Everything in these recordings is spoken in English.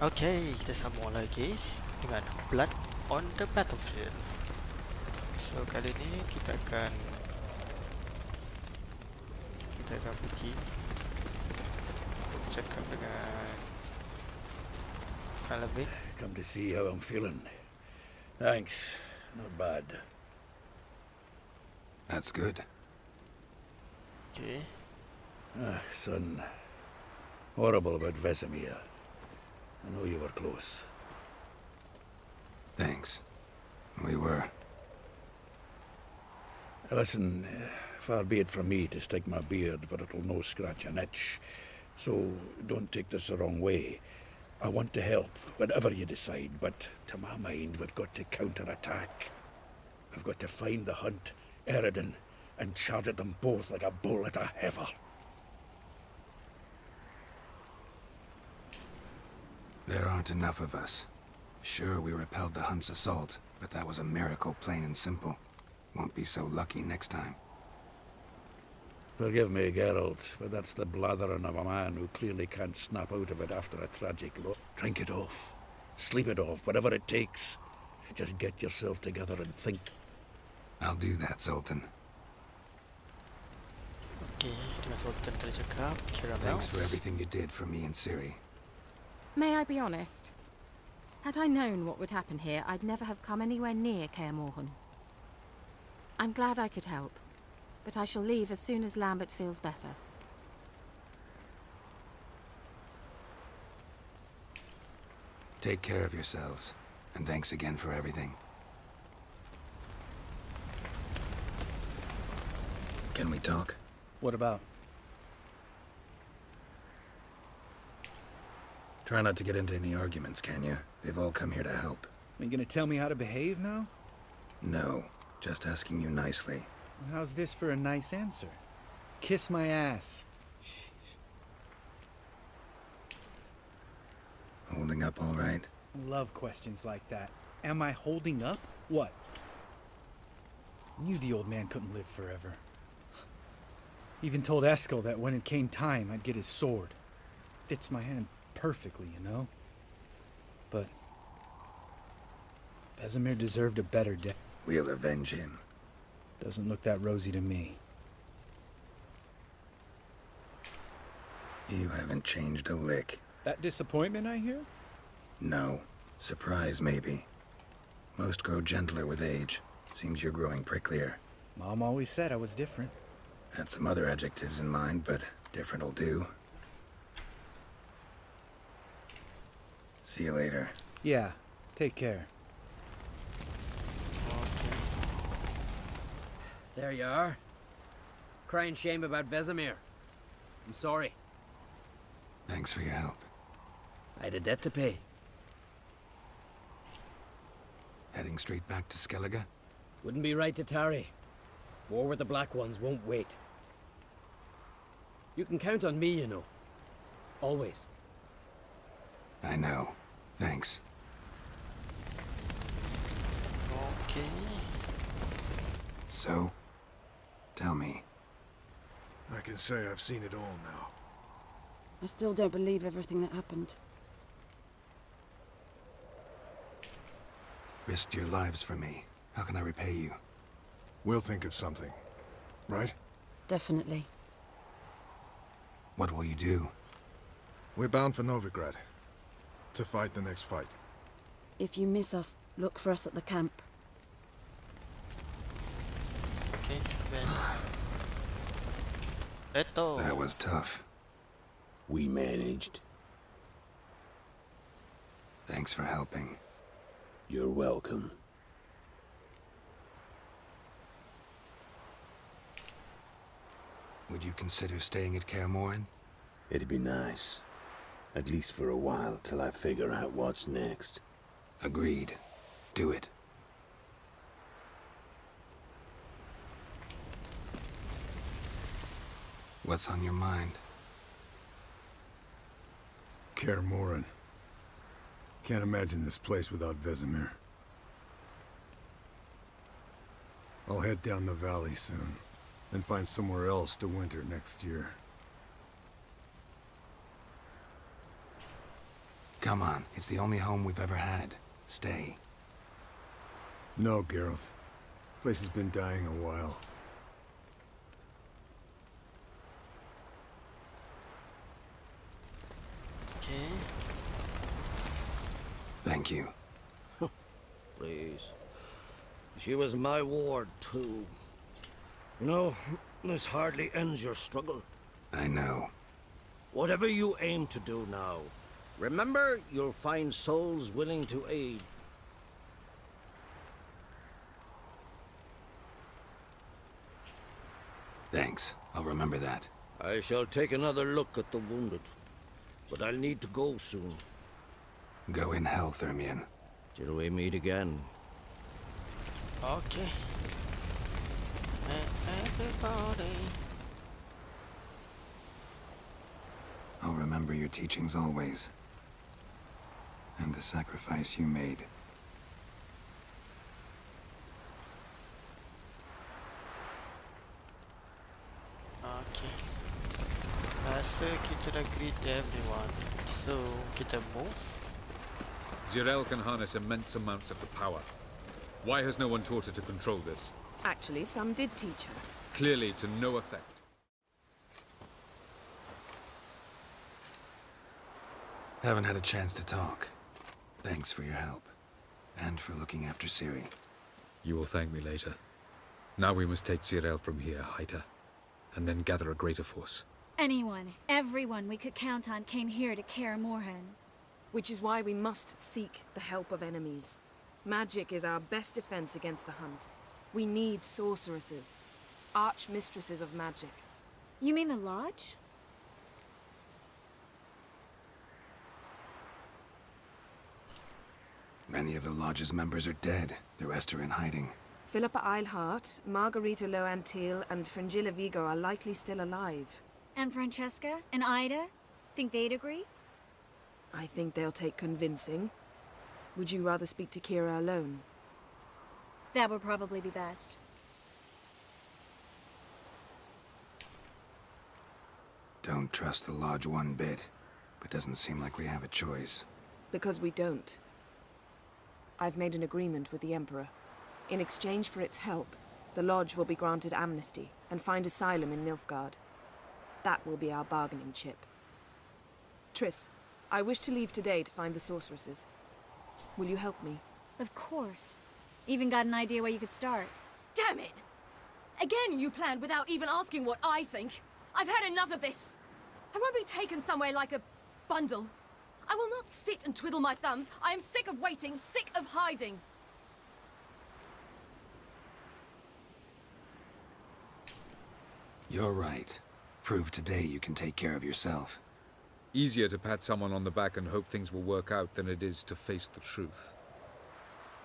Oke, kita sambung lagi dengan Blood on the Battlefield. So kali ini kita akan pergi untuk cakap dengan Alvin. Come to see how I'm feeling. Thanks. Not bad. That's good. Okay. Son. Horrible about Vesemir. I know you were close. Thanks. We were. Listen, far be it from me to stick my beard, but it'll no scratch an itch. So don't take this the wrong way. I want to help, whatever you decide, but to my mind, we've got to counter-attack. We've got to find the Hunt, Eridan, and charge at them both like a bull at a heifer. There aren't enough of us. Sure, we repelled the Hunt's assault, but that was a miracle, plain and simple. Won't be so lucky next time. Forgive me, Geralt, but that's the blathering of a man who clearly can't snap out of it after a tragic loss. Drink it off. Sleep it off, whatever it takes. Just get yourself together and think. I'll do that, Sultan. Okay, dengan Sultan tercakap, Caramel. Thanks for everything you did for me and Siri. May I be honest? Had I known what would happen here, I'd never have come anywhere near Kaer Morhen. I'm glad I could help, but I shall leave as soon as Lambert feels better. Take care of yourselves, and thanks again for everything. Can we talk? What about? Try not to get into any arguments, can you? They've all come here to help. Are you gonna tell me how to behave now? No, just asking you nicely. How's this for a nice answer? Kiss my ass. Holding up all right? Love questions like that. Am I holding up? What? Knew the old man couldn't live forever. Even told Eskel that when it came time, I'd get his sword. Fits my hand perfectly, you know? But Vesemir deserved a better death. We'll avenge him. Doesn't look that rosy to me. You haven't changed a lick. That disappointment I hear? No. Surprise, maybe. Most grow gentler with age. Seems you're growing pricklier. Mom always said I was different. Had some other adjectives in mind, but different'll do. See you later. Yeah, take care. There you are. Crying shame about Vesemir. I'm sorry. Thanks for your help. I had a debt to pay. Heading straight back to Skellige? Wouldn't be right to tarry. War with the Black Ones won't wait. You can count on me, you know. Always. I know. Thanks. Okay. So, tell me. I can say I've seen it all now. I still don't believe everything that happened. Risked your lives for me. How can I repay you? We'll think of something, right? Definitely. What will you do? We're bound for Novigrad. To fight the next fight. If you miss us, look for us at the camp. Okay, best. Beto. That was tough. We managed. Thanks for helping. You're welcome. Would you consider staying at Kaer Morhen? It'd be nice. At least for a while, till I figure out what's next. Agreed. Do it. What's on your mind? Kaer Morhen. Can't imagine this place without Vesemir. I'll head down the valley soon, then find somewhere else to winter next year. Come on, it's the only home we've ever had. Stay. No, Geralt. Place has been dying a while. Okay. Thank you. Please. She was my ward, too. You know, this hardly ends your struggle. I know. Whatever you aim to do now, remember you'll find souls willing to aid. Thanks. I'll remember that. I shall take another look at the wounded, but I'll need to go soon. Go in hell, Thermian. Till we meet again. Okay. Everybody. I'll remember your teachings always. And the sacrifice you made. Okay. Rasa kita dah greet everyone. So, kita move. Zirel can harness immense amounts of the power. Why has no one taught her to control this? Actually, some did teach her. Clearly to no effect. Haven't had a chance to talk. Thanks for your help. And for looking after Siri. You will thank me later. Now we must take Zirel from here, hide her, and then gather a greater force. Anyone, everyone we could count on came here to Kaer Morhen. Which is why we must seek the help of enemies. Magic is our best defense against the hunt. We need sorceresses. Archmistresses of magic. You mean the Lodge? Many of the Lodge's members are dead. The rest are in hiding. Philippa Eilhart, Margarita Loantil, and Fringilla Vigo are likely still alive. And Francesca? And Ida? Think they'd agree? I think they'll take convincing. Would you rather speak to Kira alone? That would probably be best. Don't trust the Lodge one bit. But doesn't seem like we have a choice. Because we don't. I've made an agreement with the Emperor. In exchange for its help, the Lodge will be granted amnesty and find asylum in Nilfgaard. That will be our bargaining chip. Triss, I wish to leave today to find the sorceresses. Will you help me? Of course. Even got an idea where you could start. Damn it! Again you planned without even asking what I think. I've had enough of this. I won't be taken somewhere like a bundle. I will not sit and twiddle my thumbs. I am sick of waiting, sick of hiding. You're right. Prove today you can take care of yourself. Easier to pat someone on the back and hope things will work out than it is to face the truth.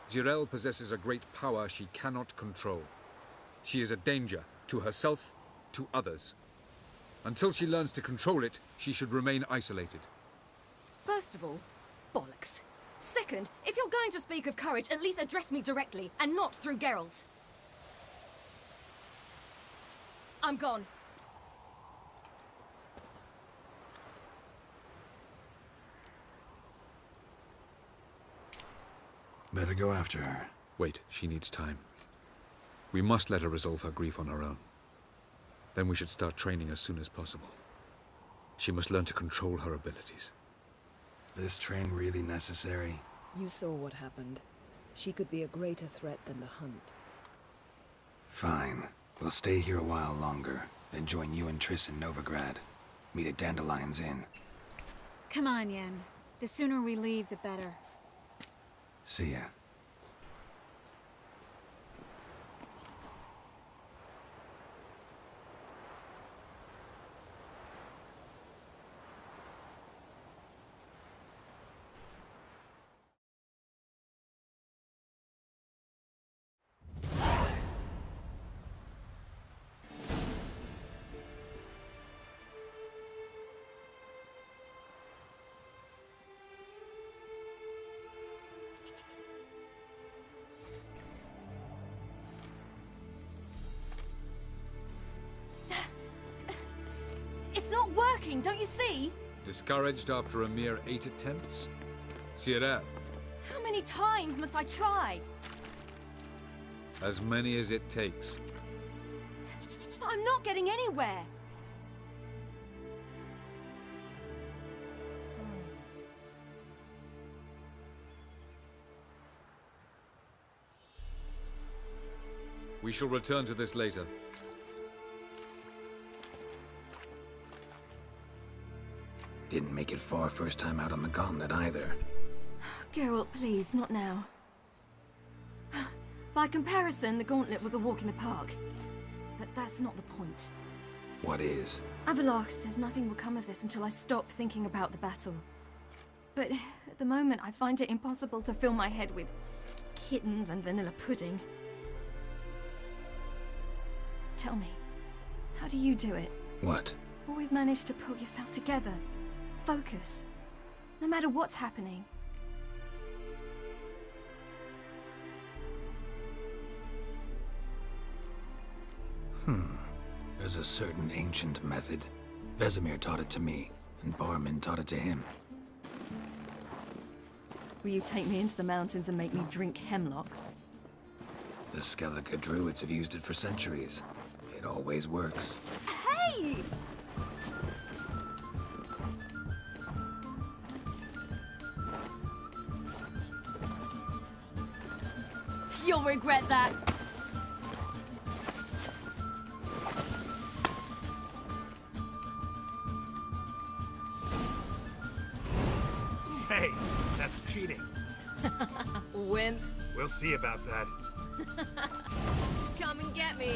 Zirel possesses a great power she cannot control. She is a danger to herself, to others. Until she learns to control it, she should remain isolated. First of all, bollocks. Second, if you're going to speak of courage, at least address me directly, and not through Geralt. I'm gone. Better go after her. Wait, she needs time. We must let her resolve her grief on her own. Then we should start training as soon as possible. She must learn to control her abilities. This train really necessary? You saw what happened. She could be a greater threat than the hunt. Fine. We'll stay here a while longer, then join you and Triss in Novigrad. Meet at Dandelion's Inn. Come on, Yen. The sooner we leave, the better. See ya. It's not working, don't you see? Discouraged after a mere 8 attempts? Cyril, How many times must I try? as many as it takes. But I'm not getting anywhere. We shall return to this later. Didn't make it far first time out on the gauntlet either. Geralt, please, not now. By comparison, the gauntlet was a walk in the park. But that's not the point. What is? Avalok says nothing will come of this until I stop thinking about the battle. But at the moment, I find it impossible to fill my head with kittens and vanilla pudding. Tell me, how do you do it? What? Always manage to pull yourself together. Focus. No matter what's happening. There's a certain ancient method. Vesemir taught it to me, and Barman taught it to him. Will you take me into the mountains and make me drink hemlock? The Skellige druids have used it for centuries. It always works. Hey! You'll regret that. Hey, that's cheating. Wimp. We'll see about that. Come and get me.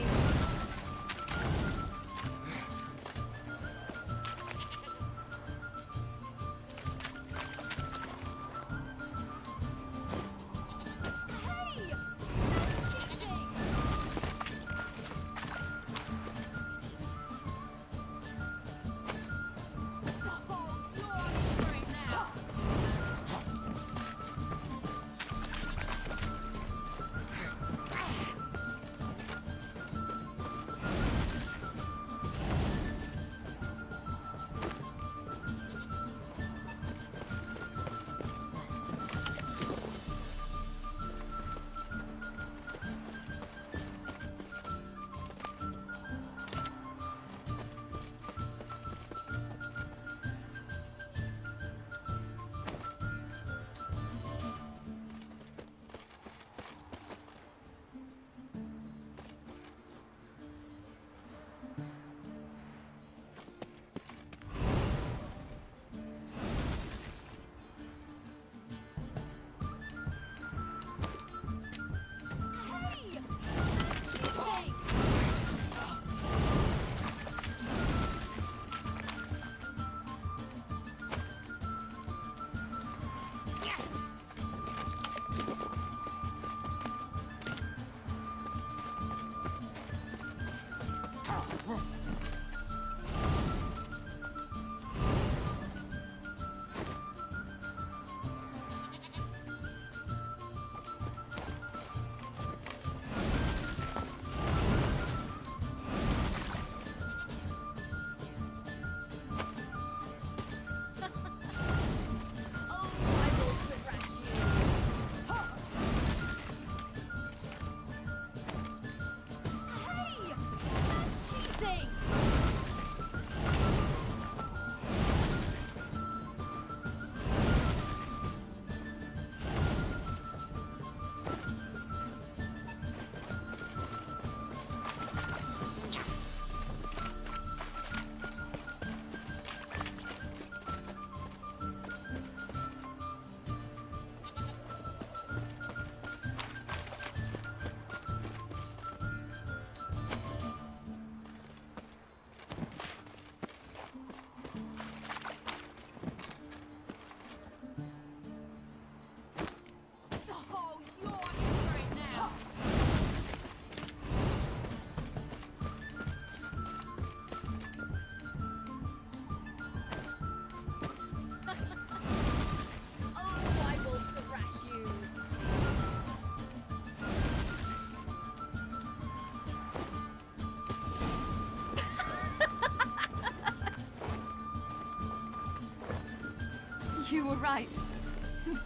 You were right.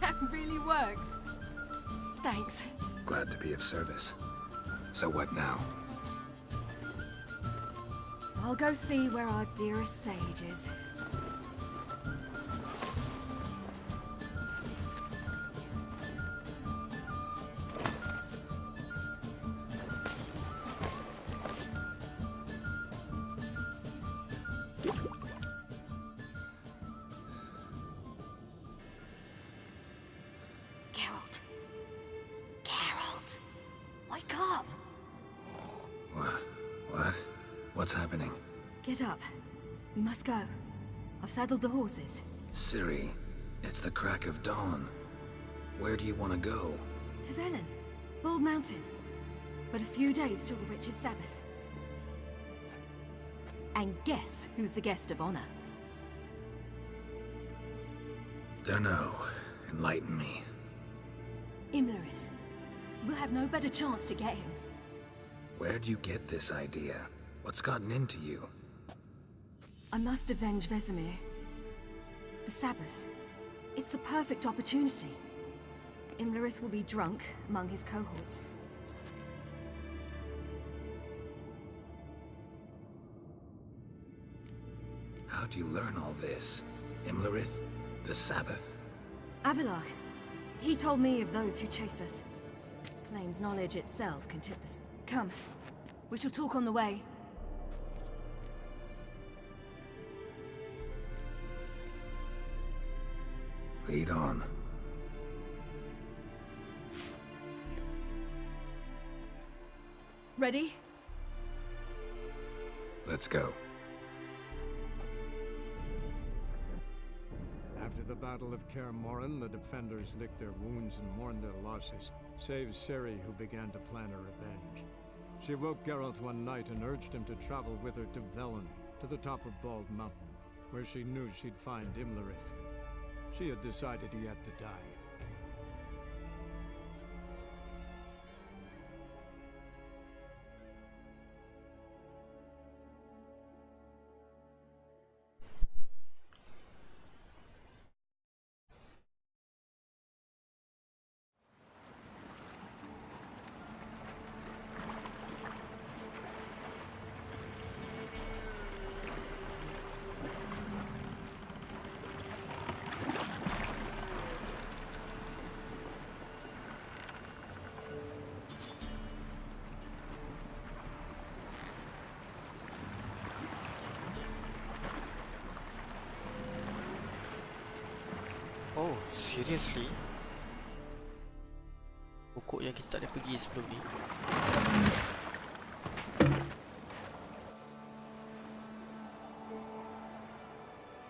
That really works. Thanks. Glad to be of service. So what now? I'll go see where our dearest sage is. Geralt. Geralt. Wake up. What? What's happening? Get up. We must go. I've saddled the horses. Siri, it's the crack of dawn. Where do you want to go? To Velen. Bald Mountain. But a few days till the Witch's Sabbath. And guess who's the guest of honor? Dunno. Enlighten me. Imlerith. We'll have no better chance to get him. Where'd you get this idea? What's gotten into you? I must avenge Vesemir. The Sabbath. It's the perfect opportunity. Imlerith will be drunk among his cohorts. How'd you learn all this? Imlerith? The Sabbath? Avalok. He told me of those who chase us. Claims knowledge itself can tip the... Come. We shall talk on the way. Lead on. Ready? Let's go. After the Battle of Kaer Morhen, the defenders licked their wounds and mourned their losses, save Siri, who began to plan a revenge. She woke Geralt one night and urged him to travel with her to Velen, to the top of Bald Mountain, where she knew she'd find Imlerith. She had decided he had to die. Oh, seriously? Pokok yang kita tak ada pergi sebelum ni.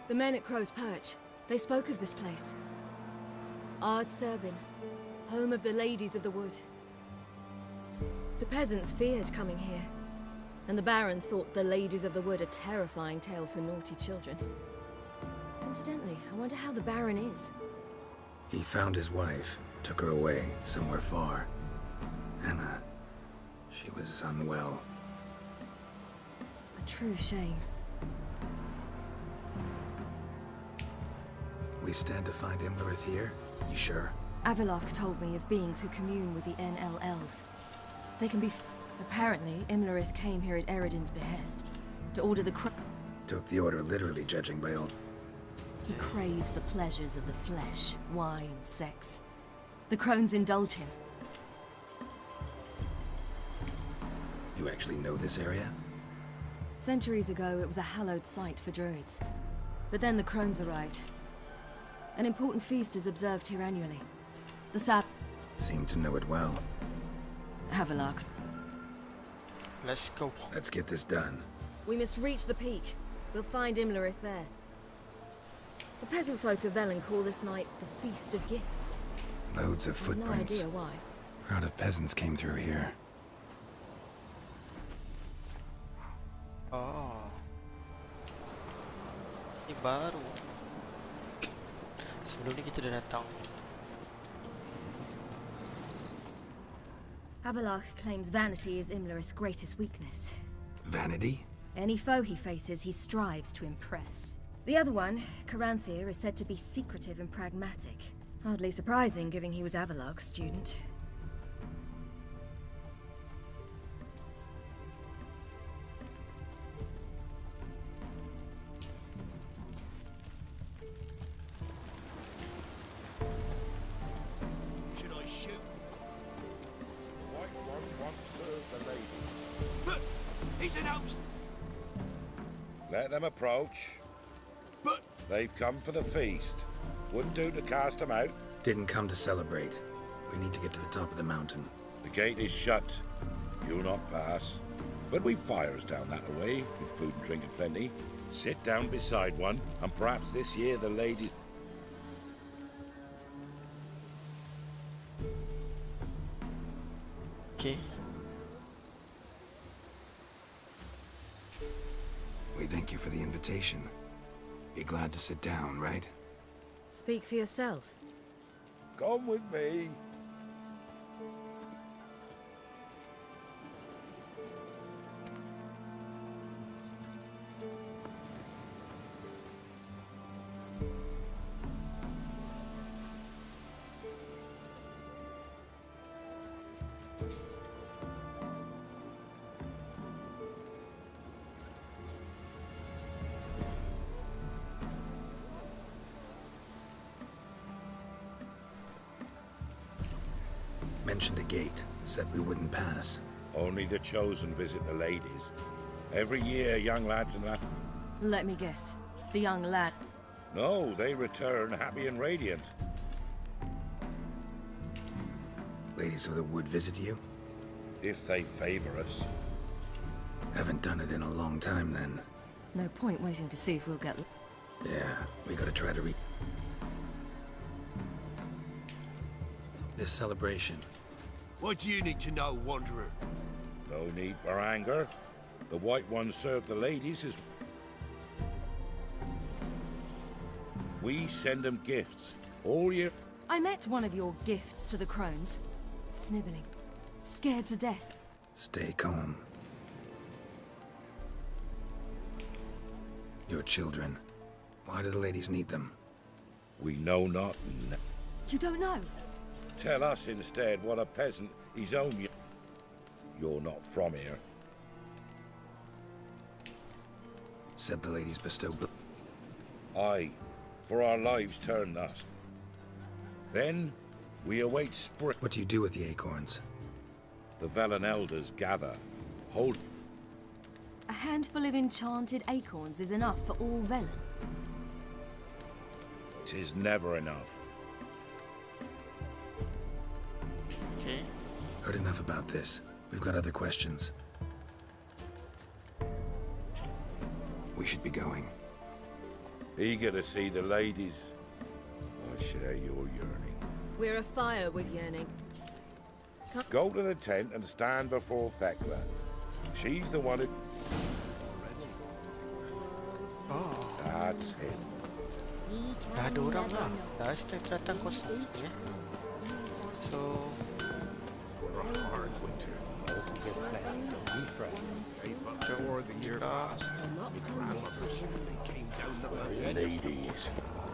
The men at Crow's Perch, they spoke of this place. Ard Serbin, home of the ladies of the wood. The peasants feared coming here, and the Baron thought the ladies of the wood a terrifying tale for naughty children. Incidentally, I wonder how the Baron is. He found his wife, took her away, somewhere far. Anna, she was unwell. A true shame. We stand to find Imlerith here? You sure? Avalok told me of beings who commune with the NL elves. They can be... Apparently, Imlerith came here at Eredin's behest, to order the Took the order literally, judging by all... He craves the pleasures of the flesh, wine, sex. The crones indulge him. You actually know this area? Centuries ago, it was a hallowed site for druids. But then the crones arrived. An important feast is observed here annually. The Sab... Seem to know it well. Avalok. Let's go. Let's get this done. We must reach the peak. We'll find Imlerith there. The peasant folk of Velen call this night the Feast of Gifts. Loads of footprints. No idea why. Crowd of peasants came through here. Oh. Ini baru. Sebelum ni kita dah datang. Avalok claims vanity is Imlerith's greatest weakness. Vanity? Any foe he faces, he strives to impress. The other one, Caranthir, is said to be secretive and pragmatic. Hardly surprising, given he was Avalog's student. Should I shoot? White one wants serve the ladies. But he's an host. Let them approach. But They've come for the feast. Wouldn't do to cast them out. Didn't come to celebrate. We need to get to the top of the mountain. The gate is shut. You'll not pass. But we've fires down that way, with food and drink aplenty. Sit down beside one, and perhaps this year the ladies... Okay. We thank you for the invitation. Be glad to sit down, right? Speak for yourself. Come with me. Mentioned a gate. Said we wouldn't pass. Only the chosen visit the ladies. Every year, young lads and lads... Let me guess. The young lad. No, they return happy and radiant. Ladies of the Wood visit you? If they favor us. Haven't done it in a long time, then. No point waiting to see if we'll get... Yeah, we gotta try to this celebration. what do you need to know, Wanderer? No need for anger. The White Ones serve the ladies as... We send them gifts. All year... I met one of your gifts to the crones. Sniveling. Scared to death. Stay calm. Your children. Why do the ladies need them? We know not. You don't know? Tell us instead what a peasant his own... You're not from here. Said the ladies bestow... Aye, for our lives turn thus. Then, we await spring. What do you do with the acorns? The Velen elders gather. Hold... A handful of enchanted acorns is enough for all Velen. 'Tis never enough. Okay. Heard enough about this. We've got other questions. We should be going. Eager to see the ladies. I share your yearning. We're afire with yearning. Go to the tent and stand before Thekla. She's the one who... Oh, That's him. dah ada orang lah. Dah start kelihatan kosong. Okay. So, For a hard winter. Get planned. Don't be frightened. Before the year passed, my grandmother said they came down the mountain. Ladies.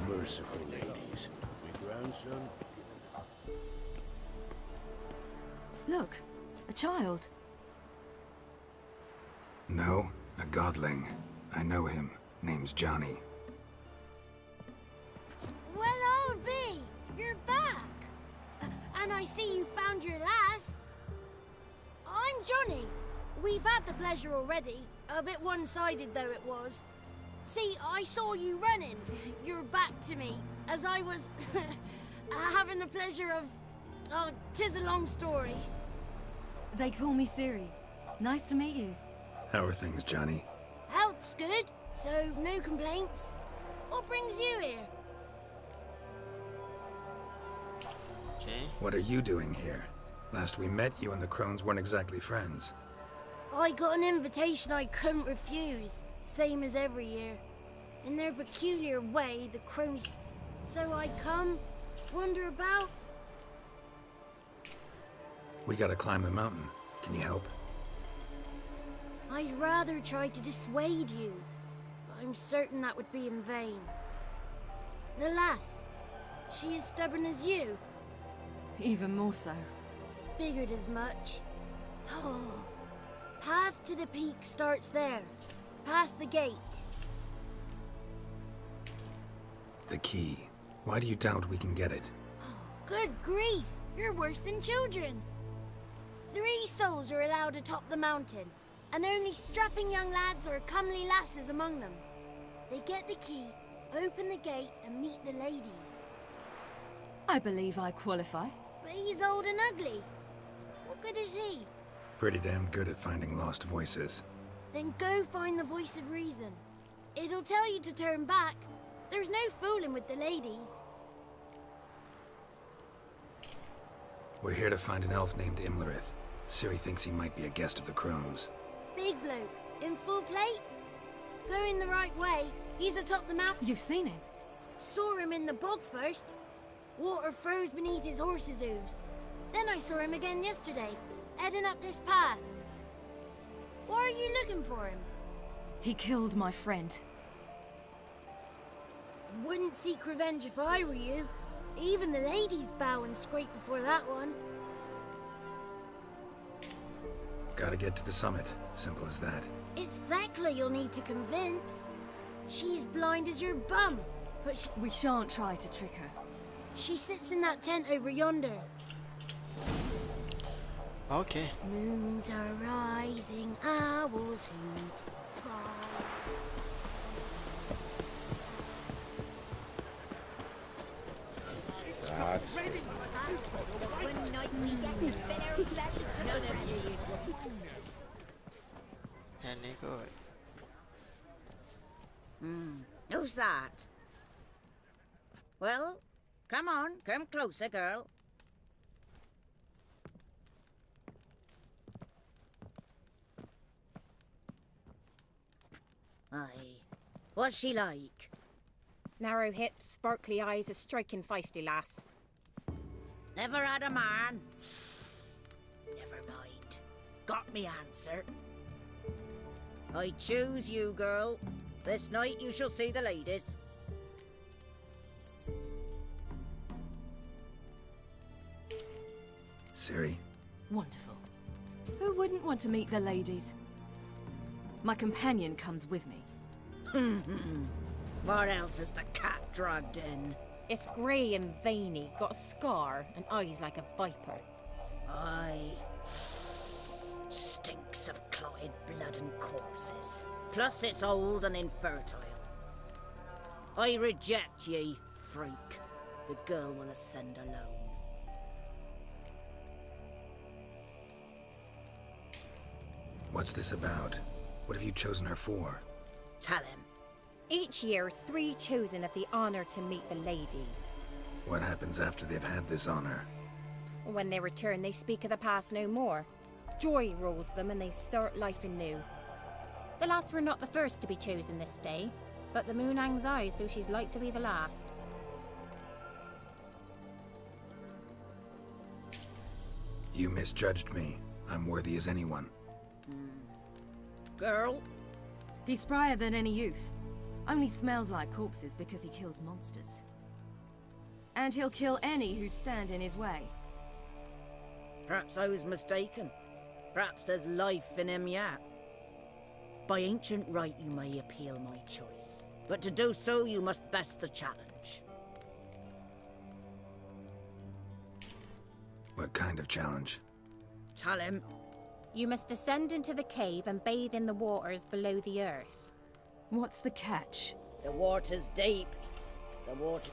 Merciful ladies. My grandson... Look, a child. No, a godling. I know him. Name's Johnny. Well, old B, you're back. And I see you found your lass. I'm Johnny. We've had the pleasure already. A bit one-sided though it was. See, I saw you running, your back to me, as I was having the pleasure of... Oh, 'tis a long story. They call me Siri. Nice to meet you. How are things, Johnny? Health's good, so no complaints. What brings you here? okay. What are you doing here? Last we met, you and the crones weren't exactly friends. I got an invitation I couldn't refuse, same as every year. In their peculiar way, the crones... So I come, wander about. We gotta climb the mountain. Can you help? I'd rather try to dissuade you, but I'm certain that would be in vain. The lass, She as stubborn as you? Even more so. Figured as much. Path to the peak starts there. Past the gate. The key. Why do you doubt we can get it? Good grief! You're worse than children. 3 souls are allowed atop the mountain, and only strapping young lads or comely lasses among them. They get the key, open the gate, and meet the ladies. I believe I qualify. But he's old and ugly. What good is he? Pretty damn good at finding lost voices. Then go find the voice of reason. It'll tell you to turn back. There's no fooling with the ladies. We're here to find an elf named Imlerith. Siri thinks he might be a guest of the crones. Big bloke, in full plate? Going the right way, he's atop the mountain. You've seen him? Saw him in the bog first. Water froze beneath his horse's hooves. Then I saw him again yesterday, heading up this path. Why are you looking for him? He killed my friend. Wouldn't seek revenge if I were you. Even the ladies bow and scrape before that one. Gotta get to the summit. Simple as that. It's Thekla you'll need to convince. She's blind as your bum, but We shan't try to trick her. she sits in that tent over yonder. Okay. Moons are rising, owls hoot, fall. Any good? Who's that? Well, come on, come closer, girl. Aye. What's she like? Narrow hips, sparkly eyes, a striking feisty lass. Never had a man? Never mind. Got me answer. I choose you, girl. This night you shall see the ladies. Siri? Wonderful. Who wouldn't want to meet the ladies? My companion comes with me. What else is the cat dragged in? It's grey and veiny, got a scar, and eyes like a viper. Aye. Stinks of clotted blood and corpses. Plus it's old and infertile. I reject ye, freak. The girl will ascend alone. What's this about? What have you chosen her for? Tell him. Each year, 3 chosen have the honour to meet the ladies. What happens after they've had this honor? When they return, they speak of the past no more. Joy rules them and they start life anew. The lads were not the first to be chosen this day, but the moon hangs high, so she's like to be the last. You misjudged me. I'm worthy as anyone. Girl? He's sprier than any youth. Only smells like corpses because he kills monsters. And he'll kill any who stand in his way. Perhaps I was mistaken. Perhaps there's life in him yet. By ancient right you may appeal my choice. But to do so you must best the challenge. What kind of challenge? Tell him. You must descend into the cave and bathe in the waters below the earth. What's the catch? The water's deep. The water...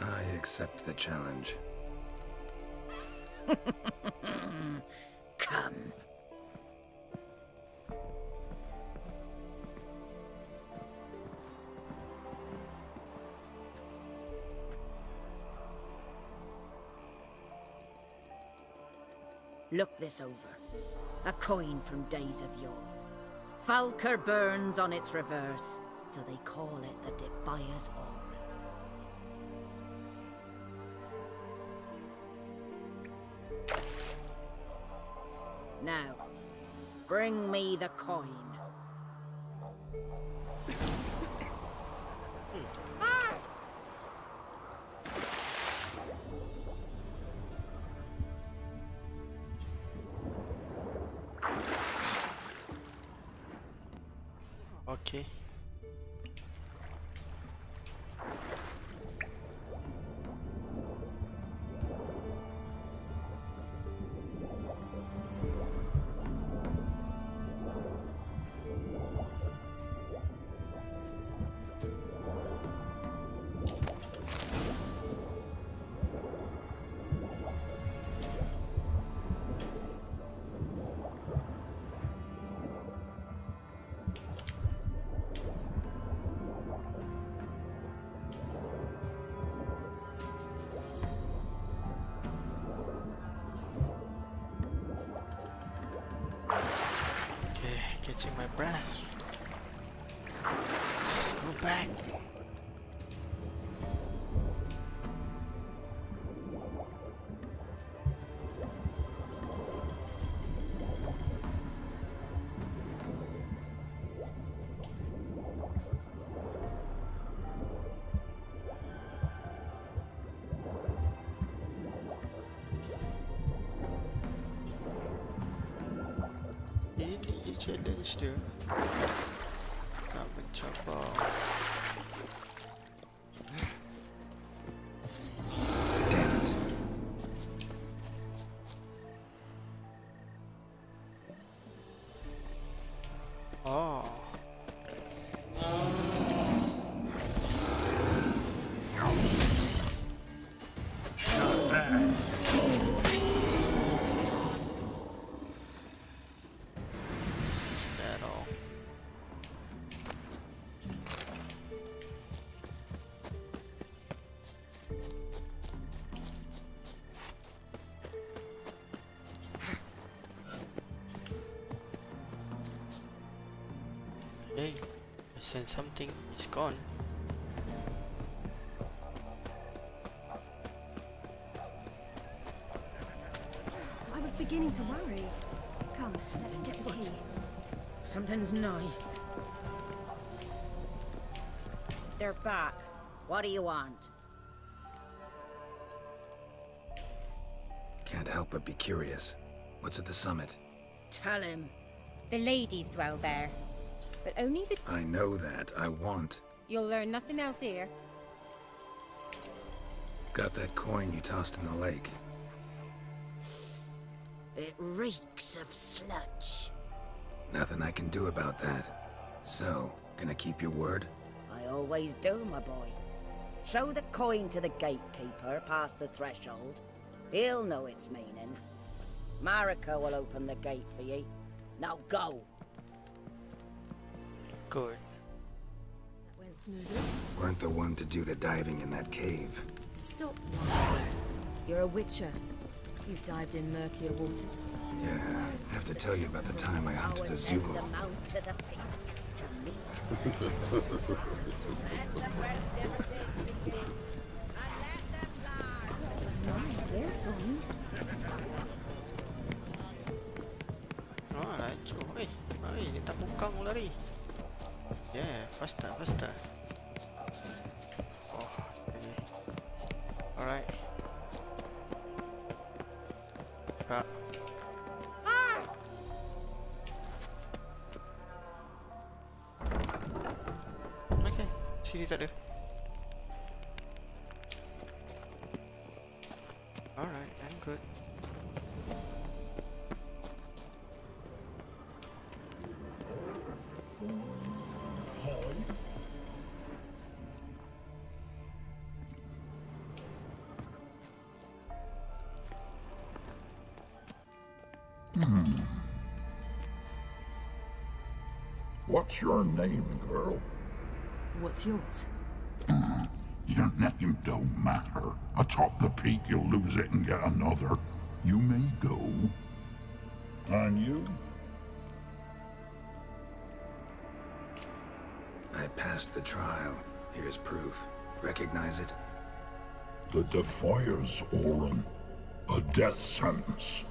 I accept the challenge. Come. Look this over. A coin from days of yore. Falker burns on its reverse, so they call it the Defier's Aura. Now, bring me the coin. Okay. Catching my breath. Let's go back. Ini challenge dia. Nak mencabar. Oh. Hey, I sense something is gone. I was beginning to worry. Come, let's get the key. Something's nigh. They're back. What do you want? Can't help but be curious. What's at the summit? Tell him. The ladies dwell there. But only the... I know that. I want. You'll learn nothing else here. Got that coin you tossed in the lake. It reeks of sludge. Nothing I can do about that. So, gonna keep your word? I always do, my boy. Show the coin to the gatekeeper past the threshold. He'll know its meaning. Marika will open the gate for ye. Now go. Good. That went smoothly. Weren't the one to do the diving in that cave. Stop. You're a witcher. You've dived in murkier waters. Yeah, I have to tell you about the time I hunted a Zugo. The mount to the peak to meet. Let the festivities begin. And let the flowers. They're fine. Oh, lanjut. Dia tak bungkang lari. Yeah, faster, faster. Oh, okay. Alright. Kak. Okay, sini tak ada. Alright, I'm good. What's your name, girl? What's yours? Your name don't matter. Atop the peak, you'll lose it and get another. You may go. And you? I passed the trial. Here's proof. Recognize it? The Defier's Orin. A death sentence.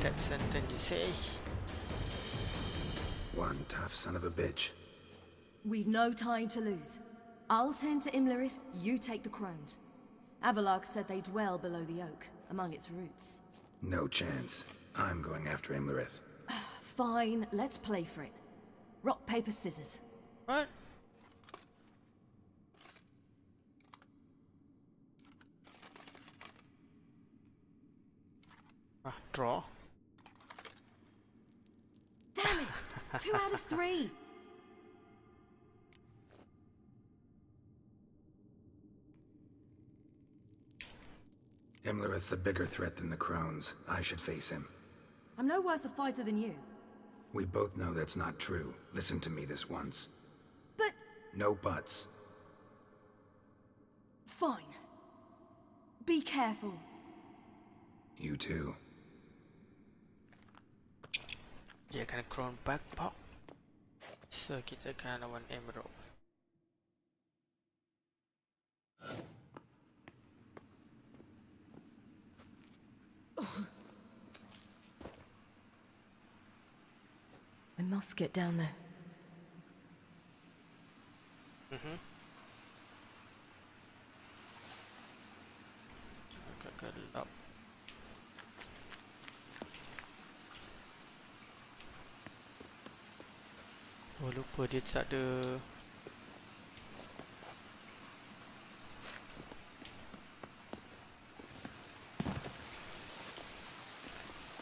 Death sentence, you say? One tough son of a bitch. We've no time to lose. I'll tend to Imlerith, you take the crones. Avalok said they dwell below the oak, among its roots. No chance. I'm going after Imlerith. Fine, let's play for it. Rock, paper, scissors. What? Draw. Damn it! 2 out of 3! Imlerith's a bigger threat than the crones. I should face him. I'm no worse a fighter than you. We both know that's not true. Listen to me this once. But... No buts. Fine. Be careful. You too. Dia akan crown back pop. So kita akan lawan emerald. I must get down there. Agak gelap. Oh, lupa dia tak ada.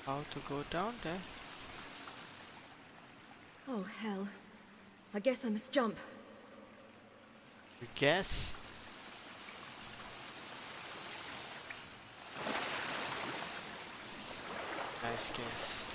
How to go down there? Oh, hell. I guess I must jump. You guess? Nice guess.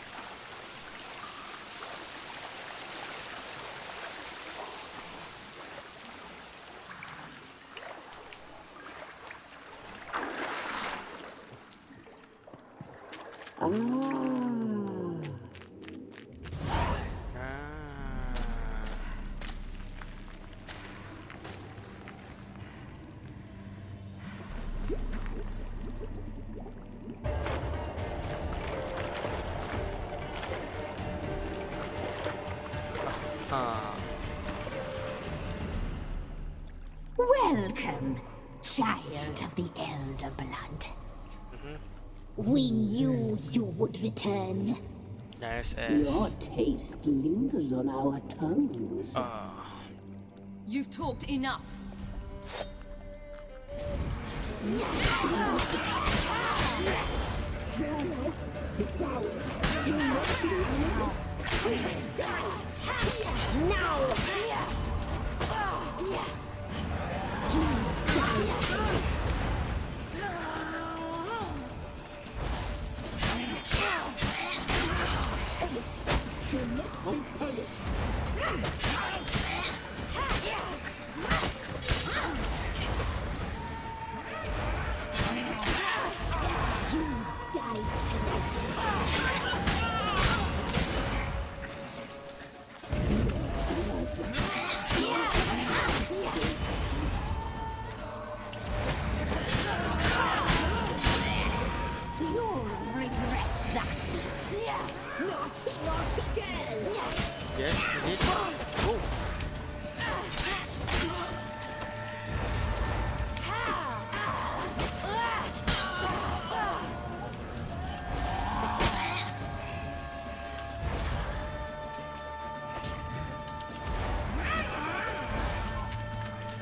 Welcome, child of the Elder Blood. We knew you would return. Nice Your taste lingers on our tongues. You've talked enough. Yes, we did. Oh.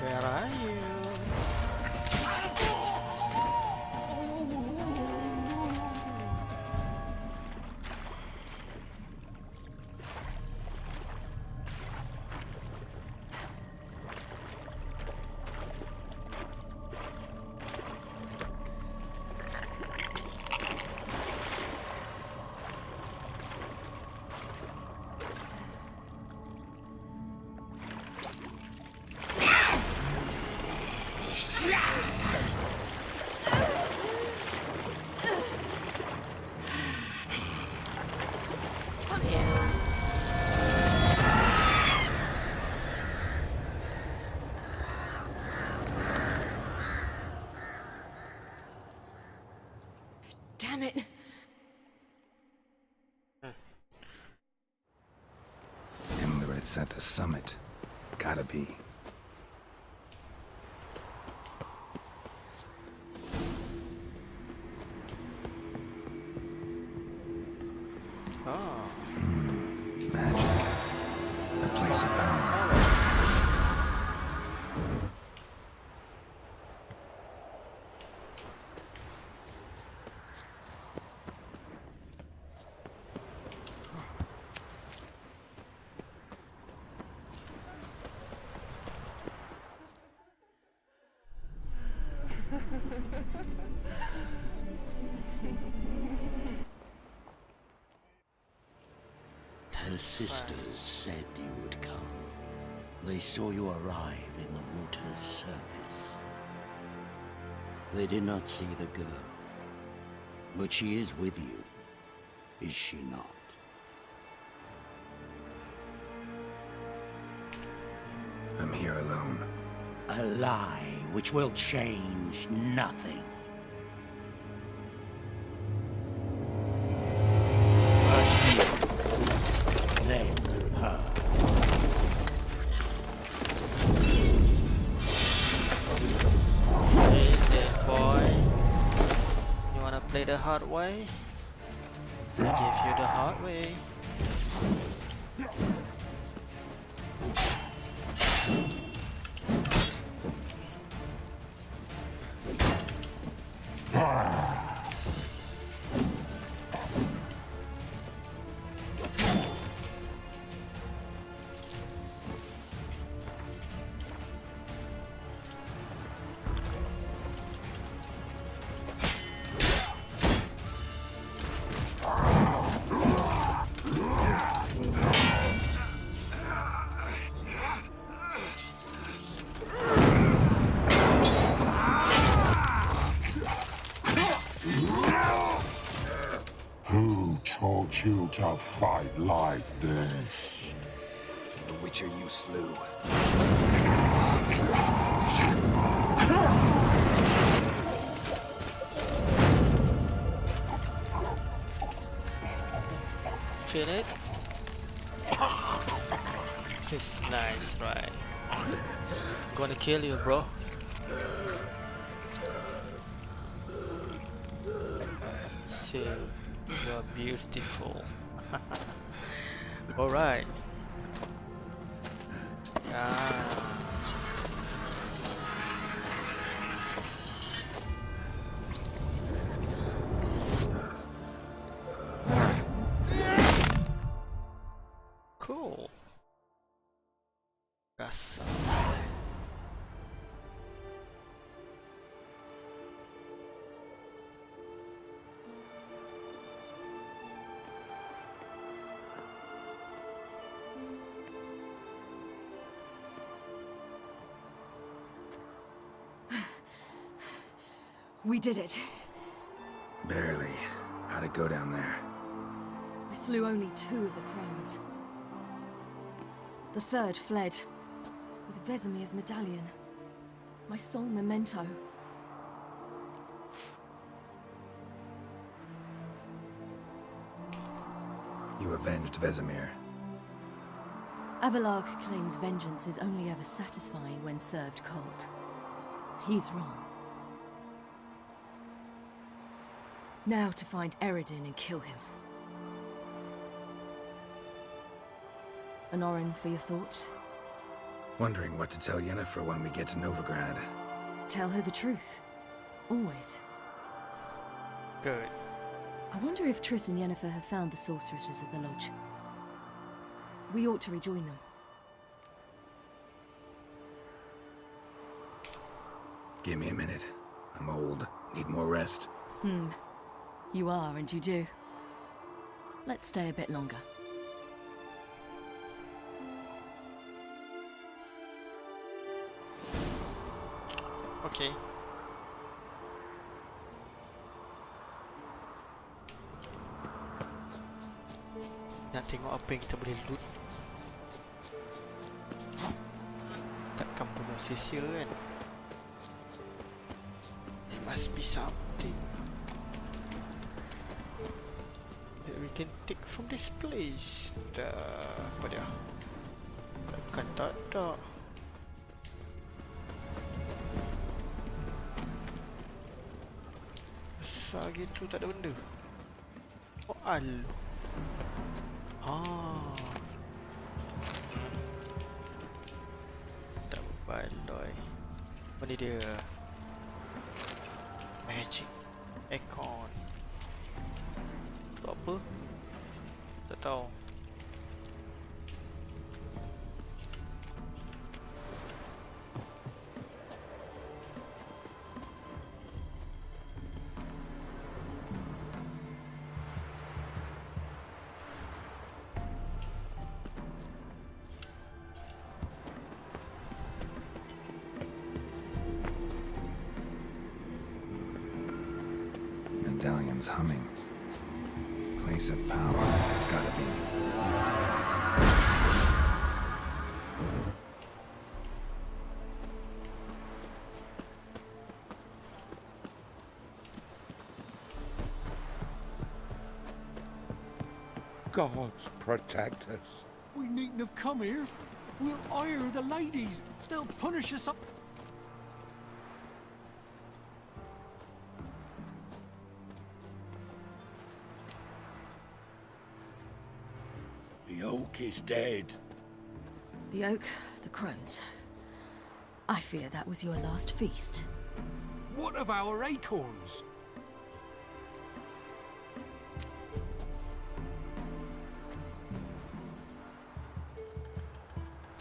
Where are you? Damn it. Imlerith's at the summit. Gotta be. Oh. Magic. A place of power. The sisters said you would come. They saw you arrive in the water's surface. They did not see the girl. But she is with you, is she not? I'm here alone. A lie which will change nothing. First you, then her. Hey there, boy. You wanna play the hard way? I give you the hard way. Who taught you to fight like this? The Witcher you slew. Feel it? It's nice, right? I'm gonna kill you, bro. So, you're beautiful. Alright. Cool. Rasa. We did it. Barely. How'd it go down there? I slew only 2 of the crones. The third fled, with Vesemir's medallion. My sole memento. You avenged Vesemir. Avalark claims vengeance is only ever satisfying when served cold. He's wrong. Now to find Eredin and kill him. Honorin, for your thoughts? Wondering what to tell Yennefer when we get to Novigrad. Tell her the truth. Always. Good. I wonder if Triss and Yennefer have found the sorceresses at the lodge. We ought to rejoin them. Give me a minute. I'm old. Need more rest. You are, and you do. Let's stay a bit longer. Okay. Nak tengok apa yang kita boleh loot. Takkan bunuh sisir kan? There must be something that we can take from this place. Apa dia? Takkan tak ada. besar gitu tak ada benda. Oh alu. Tak baloi. Apa ni dia? Magic Icon. Untuk apa? Tak tahu. Medallion's humming. Place of power. It's gotta be. Gods protect us. We needn't have come here. We'll hire the ladies. They'll punish us up. The oak is dead. The oak, the crones. I fear that was your last feast. What of our acorns?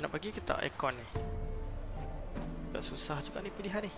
Nak bagi ke tak aircon ni? Tak susah juga ni pilihan ni.